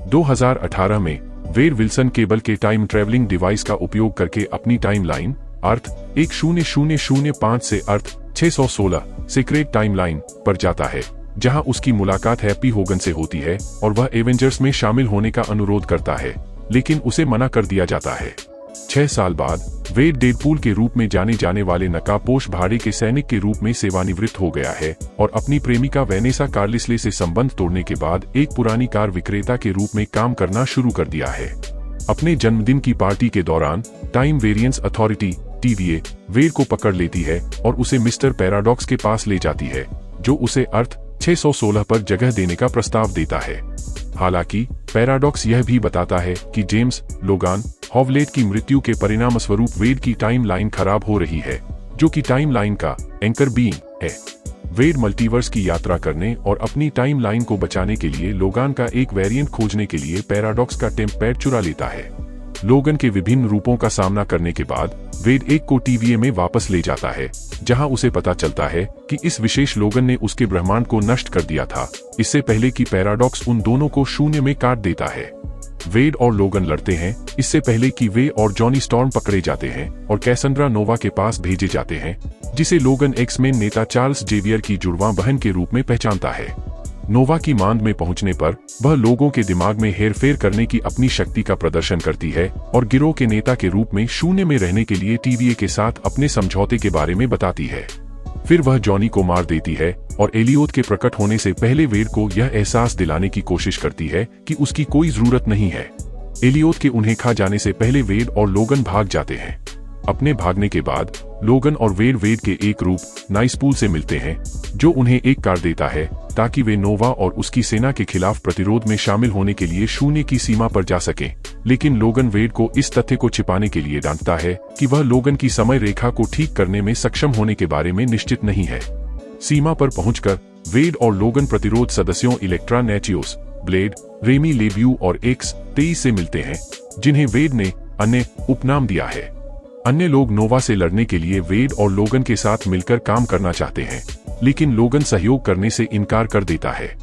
2018 में वेड Wilson cable के time travelling device का उपयोग करके अपनी टाइमलाइन अर्थ 1005 से अर्थ 616 सीक्रेट टाइमलाइन पर जाता है, जहां उसकी मुलाकात हैप्पी होगन से होती है और वह एवेंजर्स में शामिल होने का अनुरोध करता है, लेकिन उसे मना कर दिया जाता है। 6 साल बाद वेड डेडपूल के रूप में जाने जाने वाले नकाबपोश भाड़े के सैनिक के रूप में सेवानिवृत्त हो गया है और अपनी प्रेमिका वेनेसा कार्लिसले से संबंध तोड़ने के बाद एक पुरानी कार विक्रेता के रूप में काम करना शुरू कर दिया है। अपने जन्मदिन की पार्टी के दौरान टाइम वेरिएंस अथॉरिटी TVA वेड को पकड़ लेती है और उसे मिस्टर पैराडॉक्स के पास ले जाती है, जो उसे अर्थ 616 पर जगह देने का प्रस्ताव देता है। हालांकि पैराडॉक्स यह भी बताता है कि जेम्स लोगान हॉवलेट की मृत्यु के परिणामस्वरूप वेड की टाइमलाइन खराब हो रही है, जो कि टाइमलाइन का एंकर बीइंग है। वेड मल्टीवर्स की यात्रा करने और अपनी टाइमलाइन को बचाने के लिए लोगान का एक वेरिएंट खोजने के लिए पैराडॉक्स का टेम्पैड चुरा लेता है। लोगन के विभिन्न रूपों का सामना करने के बाद वेड एक को TVA में वापस ले जाता है, जहां उसे पता चलता है कि इस विशेष लोगन ने उसके ब्रह्मांड को नष्ट कर दिया था, इससे पहले कि पैराडॉक्स उन दोनों को शून्य में काट देता है। वेड और लोगन लड़ते हैं इससे पहले कि वे और जॉनी स्टॉर्म पकड़े जाते हैं और कैसेंड्रा नोवा के पास भेजे जाते हैं, जिसे लोगन एक्समेन नेता चार्ल्स जेवियर की जुड़वां बहन के रूप में पहचानता है। नोवा की मांद में पहुंचने पर वह लोगों के दिमाग में हेरफेर करने की अपनी शक्ति का प्रदर्शन करती है और गिरोह के नेता के रूप में शून्य में रहने के लिए TVA के साथ अपने समझौते के बारे में बताती है। फिर वह जॉनी को मार देती है और एलियोत के प्रकट होने से पहले वेड को यह एहसास दिलाने की कोशिश करती है कि उसकी कोई जरूरत नहीं है। एलियोत के उन्हें खा जाने से पहले वेड और लोगन भाग जाते हैं। अपने भागने के बाद लोगन और वेड के एक रूप नाइसपूल से मिलते हैं, जो उन्हें एक कार देता है ताकि वे नोवा और उसकी सेना के खिलाफ प्रतिरोध में शामिल होने के लिए शून्य की सीमा पर जा सकें। लेकिन लोगन वेड को इस तथ्य को छिपाने के लिए डांटता है कि वह लोगन की समय रेखा को ठीक करने में सक्षम होने के बारे में निश्चित नहीं है। सीमा पर पहुंचकर वेड और लोगन प्रतिरोध सदस्यों इलेक्ट्रा नेचियोस, ब्लेड, रेमी लेब्यू और X-23 से मिलते हैं, जिन्हें वेड ने अन्य उपनाम दिया है। अन्य लोग नोवा से लड़ने के लिए वेड और लोगन के साथ मिलकर काम करना चाहते हैं, लेकिन लोगन सहयोग करने से इनकार कर देता है।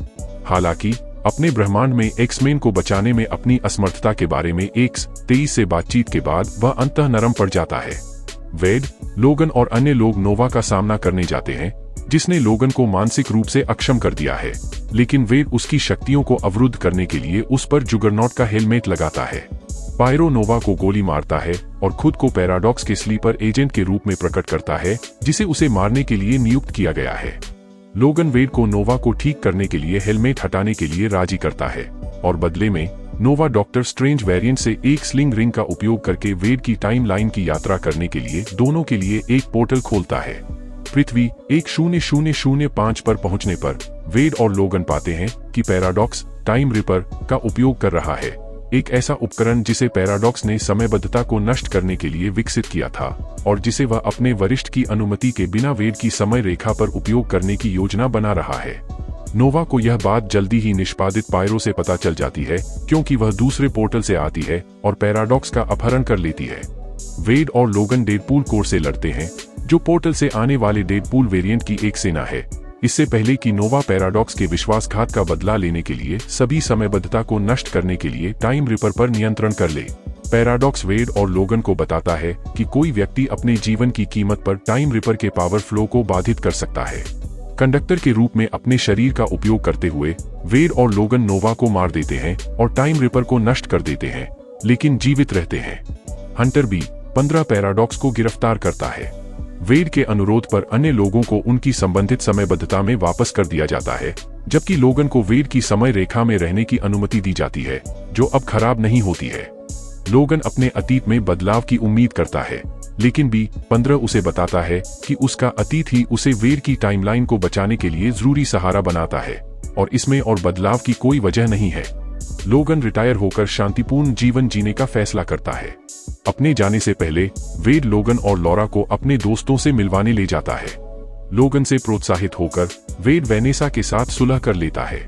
हालांकि अपने ब्रह्मांड में एक्समेन को बचाने में अपनी असमर्थता के बारे में X-23 से बातचीत के बाद वह अंततः नरम पड़ जाता है। वेड, लोगन और अन्य लोग नोवा का सामना करने जाते हैं, जिसने लोगन को मानसिक रूप से अक्षम कर दिया है, लेकिन वेड उसकी शक्तियों को अवरुद्ध करने के लिए उस पर जुगरनॉट का हेलमेट लगाता है। पायरो नोवा को गोली मारता है और खुद को पैराडॉक्स के स्लीपर एजेंट के रूप में प्रकट करता है, जिसे उसे मारने के लिए नियुक्त किया गया है। लोगन वेड को नोवा को ठीक करने के लिए हेलमेट हटाने के लिए राजी करता है और बदले में नोवा डॉक्टर स्ट्रेंज वेरिएंट से एक स्लिंग रिंग का उपयोग करके वेड की टाइमलाइन की यात्रा करने के लिए दोनों के लिए एक पोर्टल खोलता है। पृथ्वी 1005 पर पहुंचने पर वेड और लोगन पाते हैं कि पैराडॉक्स टाइम रिपर का उपयोग कर रहा है, एक ऐसा उपकरण जिसे पैराडॉक्स ने समयबद्धता को नष्ट करने के लिए विकसित किया था और जिसे वह अपने वरिष्ठ की अनुमति के बिना वेड की समय रेखा पर उपयोग करने की योजना बना रहा है। नोवा को यह बात जल्दी ही निष्पादित पायरो से पता चल जाती है, क्योंकि वह दूसरे पोर्टल से आती है और पैराडॉक्स का अपहरण कर लेती है। वेड और लोगन डेडपूल कोर से लड़ते हैं, जो पोर्टल से आने वाले डेडपूल वेरिएंट की एक सेना है, इससे पहले कि नोवा पैराडॉक्स के विश्वासघात का बदला लेने के लिए सभी समयबद्धता को नष्ट करने के लिए टाइम रिपर पर नियंत्रण कर ले। पैराडॉक्स वेड और लोगन को बताता है कि कोई व्यक्ति अपने जीवन की कीमत पर टाइम रिपर के पावर फ्लो को बाधित कर सकता है। कंडक्टर के रूप में अपने शरीर का उपयोग करते हुए वेड और लोगन नोवा को मार देते हैं और टाइम रिपर को नष्ट कर देते हैं, लेकिन जीवित रहते हैं। हंटर बी 15 पैराडॉक्स को गिरफ्तार करता है। वेड के अनुरोध पर अन्य लोगों को उनकी संबंधित समयबद्धता में वापस कर दिया जाता है, जबकि लोगन को वेड की समय रेखा में रहने की अनुमति दी जाती है, जो अब खराब नहीं होती है। लोगन अपने अतीत में बदलाव की उम्मीद करता है, लेकिन B-15 उसे बताता है कि उसका अतीत ही उसे वेड की टाइमलाइन को बचाने के लिए जरूरी सहारा बनाता है और इसमें और बदलाव की कोई वजह नहीं है। लोगन रिटायर होकर शांतिपूर्ण जीवन जीने का फैसला करता है। अपने जाने से पहले वेड लोगन और लॉरा को अपने दोस्तों से मिलवाने ले जाता है। लोगन से प्रोत्साहित होकर वेड वेनेसा के साथ सुलह कर लेता है।